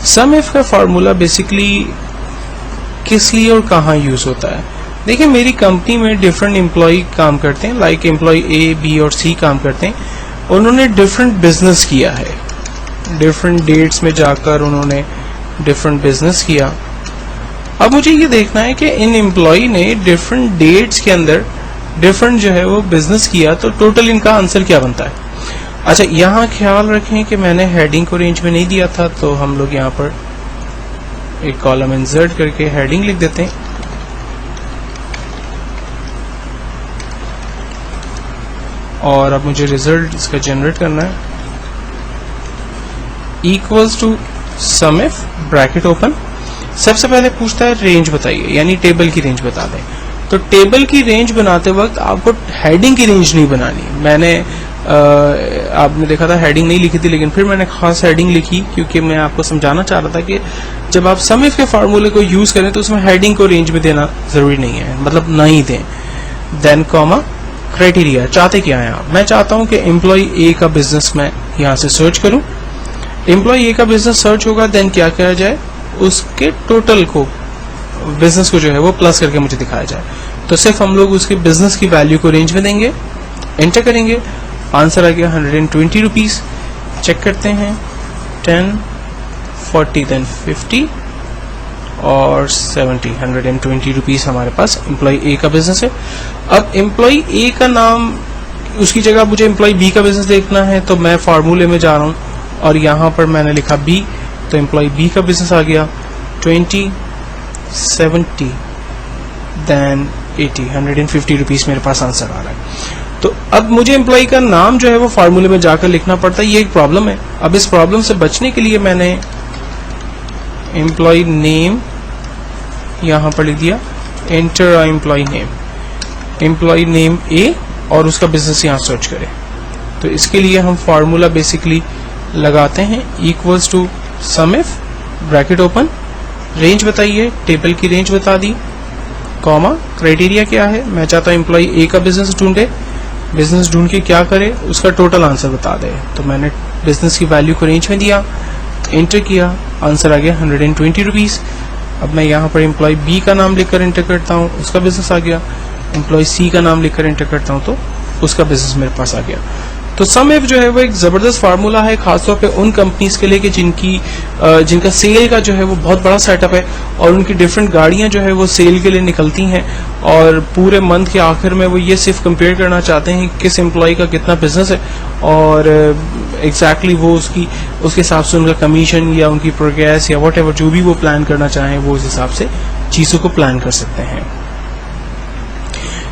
सम if का formula basically किस लिए और कहाँ यूज होता है? देखिए, मेरी कंपनी में डिफरेंट एम्प्लॉय काम करते हैं, लाइक एम्प्लॉय ए, बी और सी काम करते हैं। उन्होंने डिफरेंट बिजनेस किया है, डिफरेंट डेट्स में जाकर उन्होंने डिफरेंट बिजनेस किया। अब मुझे ये देखना है कि इन एम्प्लॉय ने डिफरेंट डेट्स के अंदर डिफरेंट जो है वो बिजनेस किया, तो टोटल इनका आंसर क्या बनता है। अच्छा, यहाँ ख्याल रखें कि मैंने हेडिंग को रेंज में नहीं दिया था, तो हम लोग यहाँ पर एक कॉलम इंसर्ट करके हेडिंग लिख देते हैं। और अब मुझे रिजल्ट इसका जनरेट करना है, equals to SUMIF bracket open. सबसे पहले पूछता है रेंज बताइए, यानी टेबल की रेंज बता दें। तो टेबल की रेंज बनाते वक्त आपको हेडिंग की रेंज नहीं बनानी। मैंने आपने देखा था हेडिंग नहीं लिखी थी, लेकिन फिर मैंने खास हेडिंग लिखी क्योंकि मैं आपको समझाना चाह रहा था कि जब आप सम इफ के फार्मूले को यूज करें तो उसमें हेडिंग को रेंज में देना जरूरी नहीं है, मतलब ना ही दें। देन कॉमा क्राइटेरिया, चाहते क्या है आप? मैं चाहता हूं कि एम्प्लॉय ए का बिजनेस मैं यहां से सर्च करूं। एम्प्लॉय ए का बिजनेस सर्च होगा, देन क्या किया जाए, उसके टोटल को, बिजनेस को जो है वो प्लस करके मुझे दिखाया जाए। तो सिर्फ हम लोग उसके बिजनेस की वैल्यू को रेंज में देंगे, एंटर करेंगे, आंसर आ गया 120 रुपीज। चेक करते हैं, 10, 40, देन 50 और 70, 120 रुपीज हमारे पास एम्प्लॉय ए का बिजनेस है। अब एम्प्लॉय ए का नाम, उसकी जगह मुझे एम्प्लॉय बी का बिजनेस देखना है, तो मैं फार्मूले में जा रहा हूं और यहां पर मैंने लिखा बी, तो एम्प्लॉय बी का बिजनेस आ गया 20, 70, देन 80, 150 रुपीज मेरे पास आंसर आ रहा है। तो अब मुझे एम्प्लॉय का नाम जो है वो फार्मूले में जाकर लिखना पड़ता है, ये एक प्रॉब्लम है। अब इस प्रॉब्लम से बचने के लिए मैंने एम्प्लॉय नेम यहां पर लिख दिया, enter employ name, employ name A और उसका बिजनेस यहां सर्च करें। तो इसके लिए हम फार्मूला बेसिकली लगाते हैं, equals to SUMIF bracket open, range बताइए, टेबल की रेंज बता दी, कॉमा क्राइटेरिया क्या है, मैं चाहता हूं एम्प्लॉय ए का बिजनेस ढूंढे, बिजनेस ढूंढ के क्या करे, उसका टोटल आंसर बता दे। तो मैंने बिजनेस की वैल्यू को रेंज में दिया, एंटर किया, आंसर आ गया 120 रुपीज। अब मैं यहाँ पर एम्प्लॉय बी का नाम लिखकर एंटर करता हूँ, उसका बिजनेस आ गया। एम्प्लॉय सी का नाम लिखकर एंटर करता हूँ तो उसका बिजनेस मेरे पास आ गया। तो सम इफ जो है वो एक जबरदस्त फार्मूला है, खासतौर पे उन कंपनीज के लिए कि जिनका सेल का जो है वो बहुत बड़ा सेटअप है और उनकी डिफरेंट गाड़ियां जो है वो सेल के लिए निकलती हैं और पूरे मंथ के आखिर में वो ये सिर्फ कंपेयर करना चाहते हैं कि किस एम्प्लॉय का कितना बिजनेस है और एग्जैक्टली वो उसके हिसाब से उनका कमीशन या उनकी प्रोग्रेस या वट एवर जो भी वो प्लान करना चाहें वो उस हिसाब से चीजों को प्लान कर सकते हैं।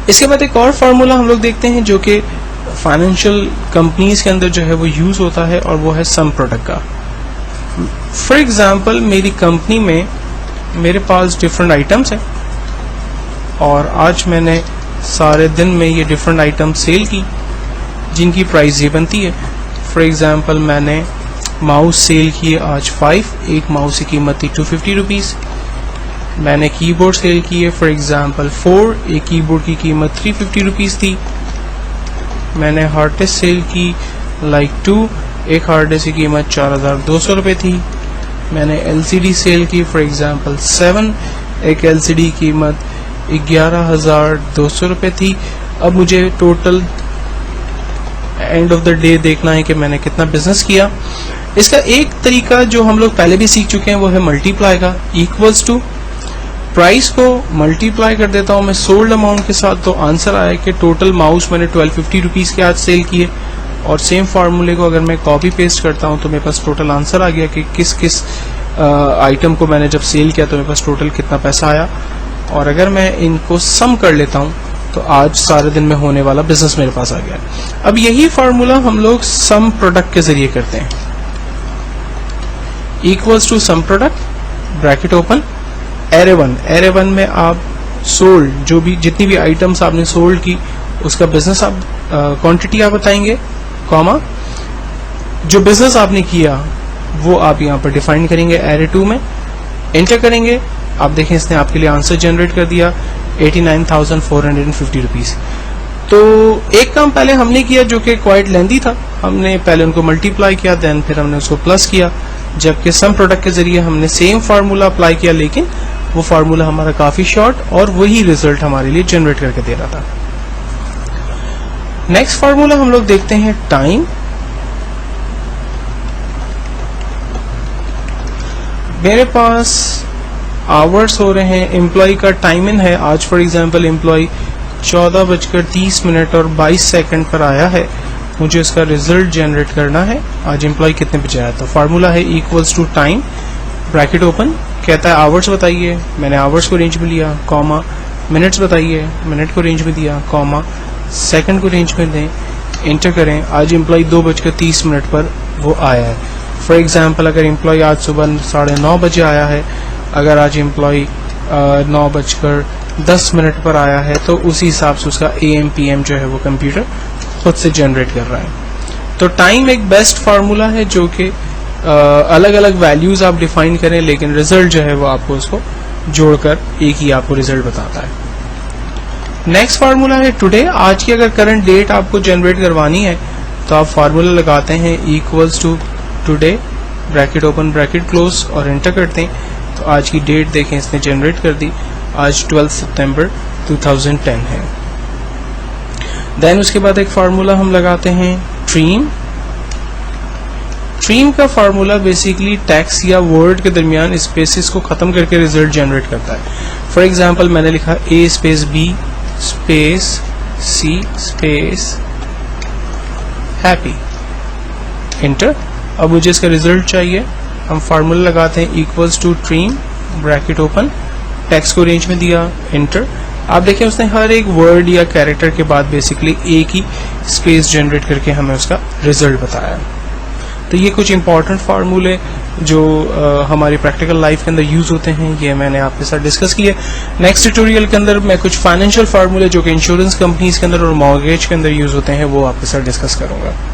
इसके बाद एक और फार्मूला हम लोग देखते हैं जो कि फाइनेंशियल कंपनीज के अंदर जो है वो यूज होता है और वो है सम प्रोडक्ट का। फॉर एग्जाम्पल, मेरी कंपनी में मेरे पास डिफरेंट आइटम्स हैं और आज मैंने सारे दिन में ये डिफरेंट आइटम सेल की जिनकी प्राइस ये बनती है। फॉर एग्जाम्पल, मैंने माउस सेल किए आज 5, एक माउस की कीमत थी 250 रुपीज। मैंने कीबोर्ड सेल किए फॉर एग्जाम्पल 4, एक कीबोर्ड की कीमत 350 रुपीज थी। मैंने हार्ड डिस्क सेल की लाइक 2, एक हार्ड डिस्क की कीमत 4200 रुपये थी। मैंने एलसीडी सेल की फॉर एग्जांपल 7, एक एलसीडी की कीमत 11200 रुपये थी। अब मुझे total end of the day देखना है कि मैंने कितना बिजनेस किया। इसका एक तरीका जो हम लोग पहले भी सीख चुके हैं वो है मल्टीप्लाई का, इक्वल्स टू प्राइस को मल्टीप्लाई कर देता हूं मैं सोल्ड अमाउंट के साथ, तो आंसर आया कि टोटल माउस मैंने 1250 रुपीज के आज सेल किए। और सेम फार्मूले को अगर मैं कॉपी पेस्ट करता हूं तो मेरे पास टोटल आंसर आ गया कि किस किस आइटम को मैंने जब सेल किया तो मेरे पास टोटल कितना पैसा आया। और अगर मैं इनको सम कर लेता हूं तो आज सारे दिन में होने वाला बिजनेस मेरे पास आ गया। अब यही फार्मूला हम लोग सम प्रोडक्ट के जरिए करते हैं, equals to SUMPRODUCT bracket open, array 1 में आप सोल्ड जो भी जितनी भी आइटम्स आपने सोल्ड की उसका बिजनेस आप क्वांटिटी आप बताएंगे, कॉमा जो बिजनेस आपने किया वो आप यहाँ पर डिफाइन करेंगे एरे 2 में, एंटर करेंगे। आप देखें इसने आपके लिए आंसर जनरेट कर दिया 89,450 रुपीज। तो एक काम पहले हमने किया जो कि क्वाइट लेंथी था, हमने पहले उनको मल्टीप्लाई किया, देन फिर हमने उसको प्लस किया, जबकि सम प्रोडक्ट के जरिए हमने सेम फार्मूला अप्लाई किया, लेकिन वो फार्मूला हमारा काफी शॉर्ट और वही रिजल्ट हमारे लिए जनरेट करके दे रहा था। नेक्स्ट फार्मूला हम लोग देखते हैं टाइम। मेरे पास आवर्स हो रहे हैं, एम्प्लॉय का टाइम इन है। आज फॉर एग्जांपल एम्प्लॉय 14:30 और 22 सेकंड पर आया है, मुझे इसका रिजल्ट जनरेट करना है। आज एम्प्लॉय कितने बजे आया? तो फार्मूला है equals to time, bracket open, कहता है आवर्स बताइए, मैंने आवर्स को रेंज में लिया, कॉमा, मिनट्स बताइए, मिनट को रेंज में दिया, कॉमा, सेकंड को रेंज में दें, इंटर करें। आज एम्प्लॉय 2:30 पर वो आया है। फॉर एग्जाम्पल अगर एम्प्लॉय आज सुबह 9:30 बजे आया है, अगर आज एम्प्लॉय 9:10 पर आया है, तो उसी हिसाब से उसका AM PM जो है वो कंप्यूटर खुद से जनरेट कर रहा है। तो टाइम एक बेस्ट फार्मूला है जो कि अलग अलग वैल्यूज आप डिफाइन करें, लेकिन रिजल्ट जो है वो आपको उसको जोड़कर एक ही आपको रिजल्ट बताता है। नेक्स्ट फार्मूला है टुडे। आज की अगर करंट डेट आपको जनरेट करवानी है तो आप फार्मूला लगाते हैं equals to today, bracket open bracket close, और एंटर करते हैं। तो आज की डेट देखें इसने जनरेट कर दी, आज 12 सितंबर 2010 है। देन उसके बाद एक फार्मूला हम लगाते हैं ट्रीम। ट्रीम का फार्मूला बेसिकली टेक्स्ट या वर्ड के दरमियान स्पेसिस को खत्म करके रिजल्ट जनरेट करता है। फॉर एग्जांपल मैंने लिखा A space B space C space happy, enter. अब मुझे इसका रिजल्ट चाहिए, हम फार्मूला लगाते हैं equals to trim, bracket open, text को रेंज में दिया, इंटर। आप देखें उसने हर एक वर्ड या कैरेक्टर के बाद बेसिकली एक ही स्पेस जनरेट करके हमें उसका रिजल्ट बताया। तो ये कुछ इंपॉर्टेंट फार्मूले जो हमारी प्रैक्टिकल लाइफ के अंदर यूज होते हैं, ये मैंने आपके साथ डिस्कस किए। नेक्स्ट ट्यूटोरियल के अंदर मैं कुछ फाइनेंशियल फार्मूले जो कि इंश्योरेंस कंपनीज के अंदर और मॉर्गेज के अंदर यूज होते हैं वो आपके साथ डिस्कस करूंगा।